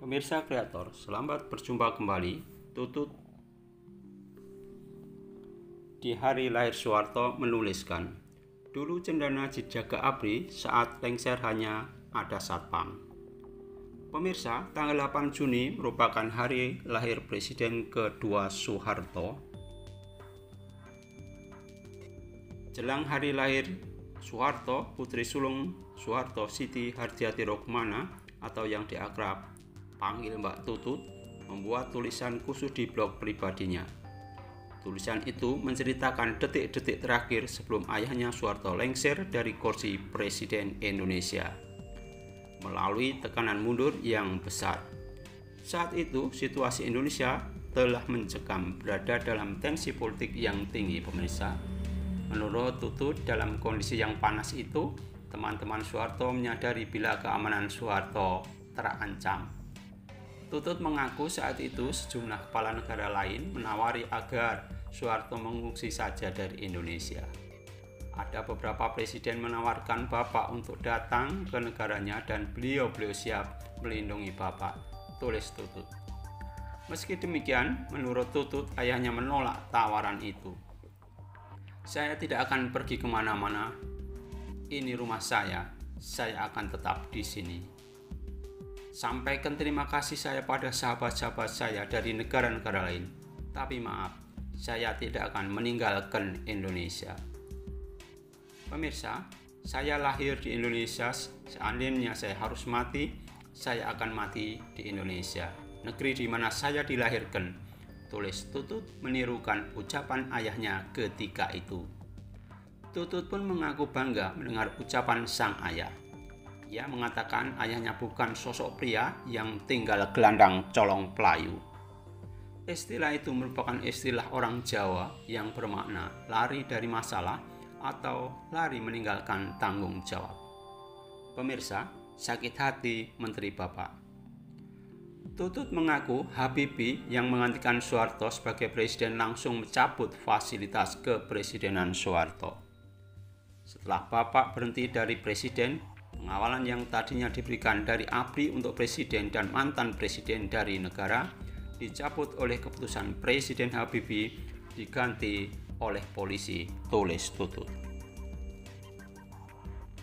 Pemirsa kreator, selamat berjumpa kembali. Tutut di hari lahir Soeharto menuliskan, dulu cendana dijaga ABRI saat lengser hanya ada satpam. Pemirsa, tanggal 8 Juni merupakan hari lahir Presiden kedua Soeharto. Jelang hari lahir Soeharto, Putri sulung Soeharto, Siti Hardiati Rokmana atau yang diakrab panggil Mbak Tutut, membuat tulisan khusus di blog pribadinya. Tulisan itu menceritakan detik-detik terakhir sebelum ayahnya Soeharto lengser dari kursi Presiden Indonesia melalui tekanan mundur yang besar. Saat itu situasi Indonesia telah mencekam, berada dalam tensi politik yang tinggi, pemirsa. Menurut Tutut, dalam kondisi yang panas itu, teman-teman Soeharto menyadari bila keamanan Soeharto terancam. Tutut mengaku saat itu sejumlah kepala negara lain menawari agar Soeharto mengungsi saja dari Indonesia. Ada beberapa presiden menawarkan Bapak untuk datang ke negaranya dan beliau siap melindungi Bapak, tulis Tutut. Meski demikian, menurut Tutut, ayahnya menolak tawaran itu. Saya tidak akan pergi kemana-mana, ini rumah saya akan tetap di sini. Sampaikan terima kasih saya pada sahabat-sahabat saya dari negara-negara lain. Tapi maaf, saya tidak akan meninggalkan Indonesia. Pemirsa, saya lahir di Indonesia, seandainya saya harus mati, saya akan mati di Indonesia, negeri di mana saya dilahirkan, tulis Tutut menirukan ucapan ayahnya ketika itu. Tutut pun mengaku bangga mendengar ucapan sang ayah. Ia mengatakan ayahnya bukan sosok pria yang tinggal gelandang colong pelayu. Istilah itu merupakan istilah orang Jawa yang bermakna lari dari masalah atau lari meninggalkan tanggung jawab. Pemirsa, sakit hati Menteri Bapak. Tutut mengaku Habibie yang menggantikan Soeharto sebagai presiden langsung mencabut fasilitas kepresidenan Soeharto. Setelah Bapak berhenti dari presiden, pengawalan yang tadinya diberikan dari ABRI untuk presiden dan mantan presiden dari negara dicabut oleh keputusan Presiden Habibie, diganti oleh polisi, tulis Tutut.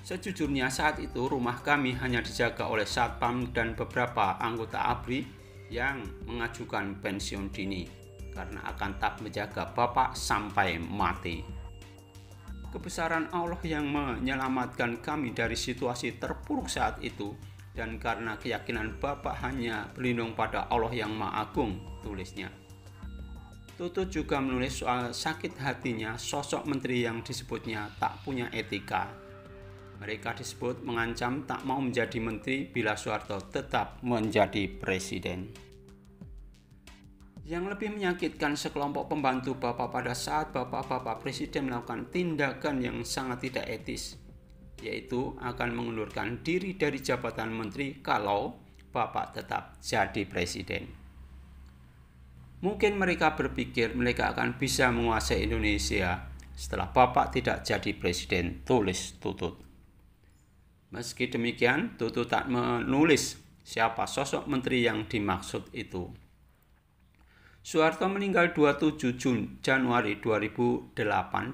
Sejujurnya saat itu rumah kami hanya dijaga oleh satpam dan beberapa anggota ABRI yang mengajukan pensiun dini karena akan tetap menjaga Bapak sampai mati. Kebesaran Allah yang menyelamatkan kami dari situasi terpuruk saat itu, dan karena keyakinan Bapak hanya berlindung pada Allah yang Maha Agung, tulisnya. Tutut juga menulis soal sakit hatinya sosok menteri yang disebutnya tak punya etika. Mereka disebut mengancam tak mau menjadi menteri bila Soeharto tetap menjadi presiden. Yang lebih menyakitkan, sekelompok pembantu Bapak pada saat Bapak Presiden melakukan tindakan yang sangat tidak etis, yaitu akan mengundurkan diri dari jabatan menteri kalau Bapak tetap jadi presiden. Mungkin mereka berpikir mereka akan bisa menguasai Indonesia setelah Bapak tidak jadi presiden, tulis Tutut. Meski demikian, Tutut tak menulis siapa sosok menteri yang dimaksud itu. Soeharto meninggal 27 Januari 2008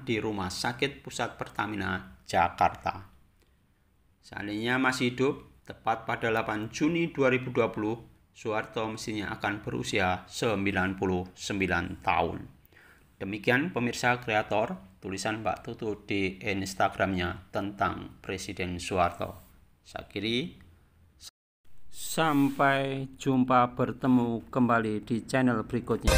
di Rumah Sakit Pusat Pertamina, Jakarta. Seandainya masih hidup, tepat pada 8 Juni 2020, Soeharto mestinya akan berusia 99 tahun. Demikian pemirsa kreator, tulisan Mbak Tutut di Instagramnya tentang Presiden Soeharto. Saya akhiri. Sampai jumpa, bertemu kembali di channel berikutnya.